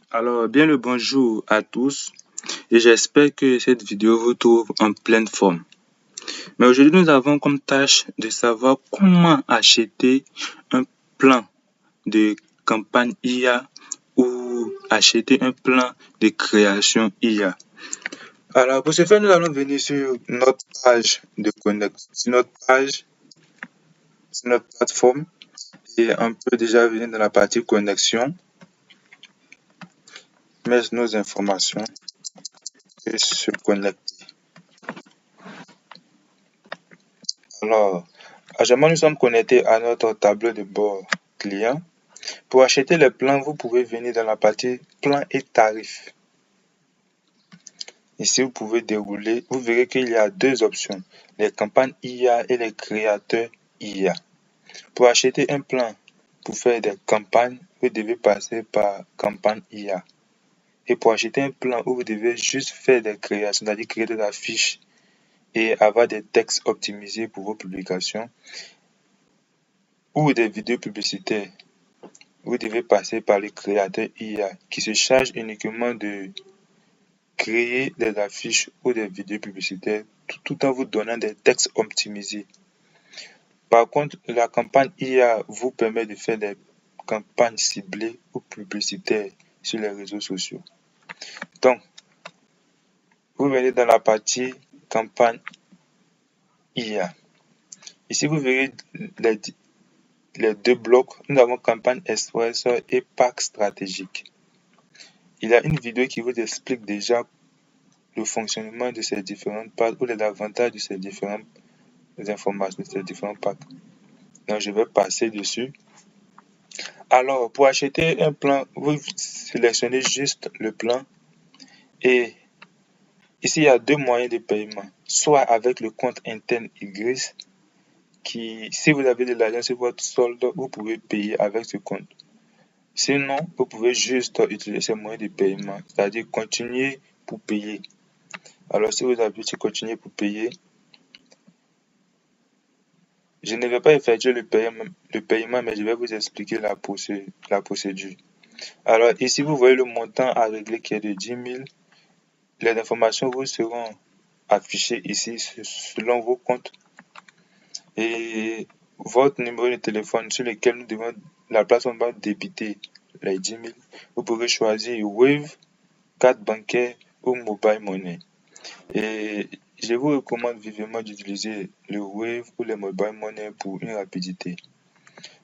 Alors, bien le bonjour à tous et j'espère que cette vidéo vous trouve en pleine forme. Mais aujourd'hui, nous avons comme tâche de savoir comment acheter un plan de campagne IA ou acheter un plan de création IA. Alors, pour ce faire, nous allons venir sur notre page de connexion, sur notre plateforme et on peut déjà venir dans la partie connexion, mettre nos informations et se connecter. Alors, actuellement, nous sommes connectés à notre tableau de bord client. Pour acheter les plans, vous pouvez venir dans la partie plans et tarifs. Ici, vous pouvez dérouler. Vous verrez qu'il y a deux options, les campagnes IA et les créateurs IA. Pour acheter un plan, pour faire des campagnes, vous devez passer par campagne IA. Et pour acheter un plan où vous devez juste faire des créations, c'est-à-dire créer des affiches et avoir des textes optimisés pour vos publications ou des vidéos publicitaires, vous devez passer par le créateur IA qui se charge uniquement de créer des affiches ou des vidéos publicitaires tout en vous donnant des textes optimisés. Par contre, la campagne IA vous permet de faire des campagnes ciblées ou publicitaires sur les réseaux sociaux. Donc, vous venez dans la partie campagne IA. Ici, vous verrez les deux blocs. Nous avons campagne express et pack stratégique. Il y a une vidéo qui vous explique déjà le fonctionnement de ces différentes packs ou les avantages de ces différentes informations, de ces différents packs. Donc, je vais passer dessus. Alors, pour acheter un plan, vous sélectionnez juste le plan et ici, il y a deux moyens de paiement. Soit avec le compte interne IGRIS, qui, si vous avez de l'argent sur votre solde, vous pouvez payer avec ce compte. Sinon, vous pouvez juste utiliser ces moyens de paiement, c'est-à-dire continuer pour payer. Alors, si vous appuyez sur continuer pour payer, je ne vais pas effectuer le paiement, mais je vais vous expliquer la procédure. Alors, ici, vous voyez le montant à régler qui est de 10 000. Les informations vous seront affichées ici selon vos comptes et votre numéro de téléphone sur lequel la plateforme va débiter les 10 000. Vous pouvez choisir Wave, carte bancaire ou Mobile Money. Et je vous recommande vivement d'utiliser le Wave ou le Mobile Money pour une rapidité.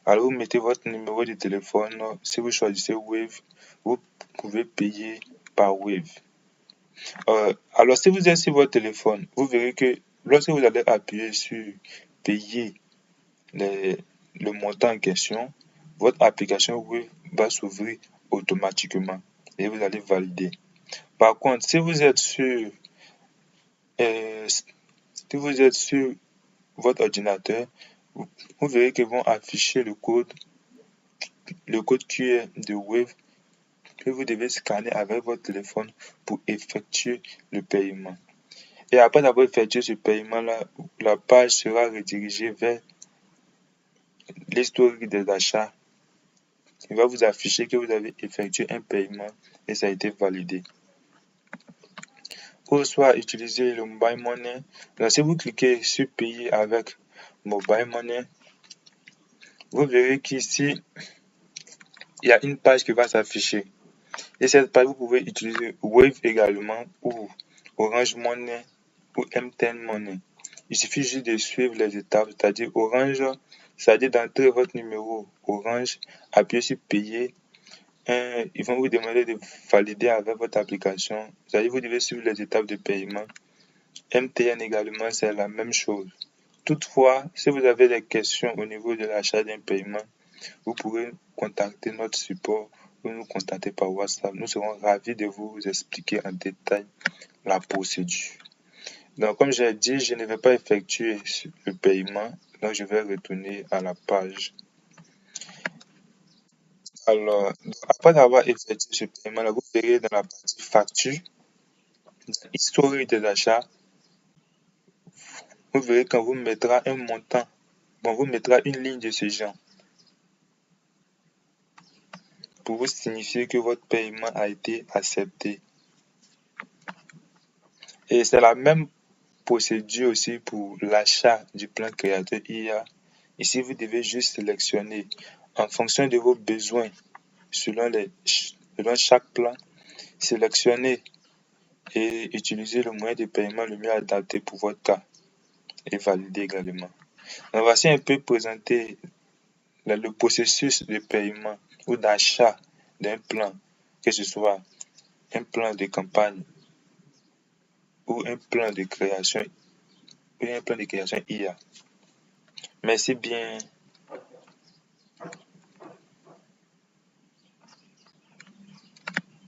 Alors, vous mettez votre numéro de téléphone. Si vous choisissez Wave, vous pouvez payer par Wave. Alors, si vous êtes sur votre téléphone, vous verrez que lorsque vous allez appuyer sur payer le montant en question, votre application Wave va s'ouvrir automatiquement et vous allez valider. Par contre, si vous êtes sur votre ordinateur, vous verrez qu'ils vont afficher le code QR de Wave que vous devez scanner avec votre téléphone pour effectuer le paiement. Et après avoir effectué ce paiement-là, la page sera redirigée vers l'historique des achats. Il va vous afficher que vous avez effectué un paiement et ça a été validé. Ou soit utiliser le Mobile Money. Donc, si vous cliquez sur payer avec Mobile Money, vous verrez qu'ici, il y a une page qui va s'afficher. Et cette page, vous pouvez utiliser Wave également ou Orange Money ou MTN Money. Il suffit juste de suivre les étapes, c'est-à-dire Orange, c'est-à-dire d'entrer votre numéro Orange, appuyer sur payer. Ils vont vous demander de valider avec votre application, c'est-à-dire vous devez suivre les étapes de paiement. MTN également, c'est la même chose. Toutefois, si vous avez des questions au niveau de l'achat d'un paiement, vous pourrez contacter notre support ou nous contacter par WhatsApp. Nous serons ravis de vous expliquer en détail la procédure. Donc, comme j'ai dit, je ne vais pas effectuer le paiement, donc je vais retourner à la page. Alors, après avoir effectué ce paiement, vous verrez dans la partie facture, dans l'historique des achats, vous verrez qu'on vous mettra un montant, on vous mettra une ligne de ce genre. pour vous signifier que votre paiement a été accepté. Et c'est la même procédure aussi pour l'achat du plan créateur IA. Ici, vous devez juste sélectionner en fonction de vos besoins selon chaque plan, sélectionner et utiliser le moyen de paiement le mieux adapté pour votre cas et valider également. Donc, voici un peu présenté le processus de paiement ou d'achat d'un plan, que ce soit un plan de campagne ou un plan de création IA. Merci bien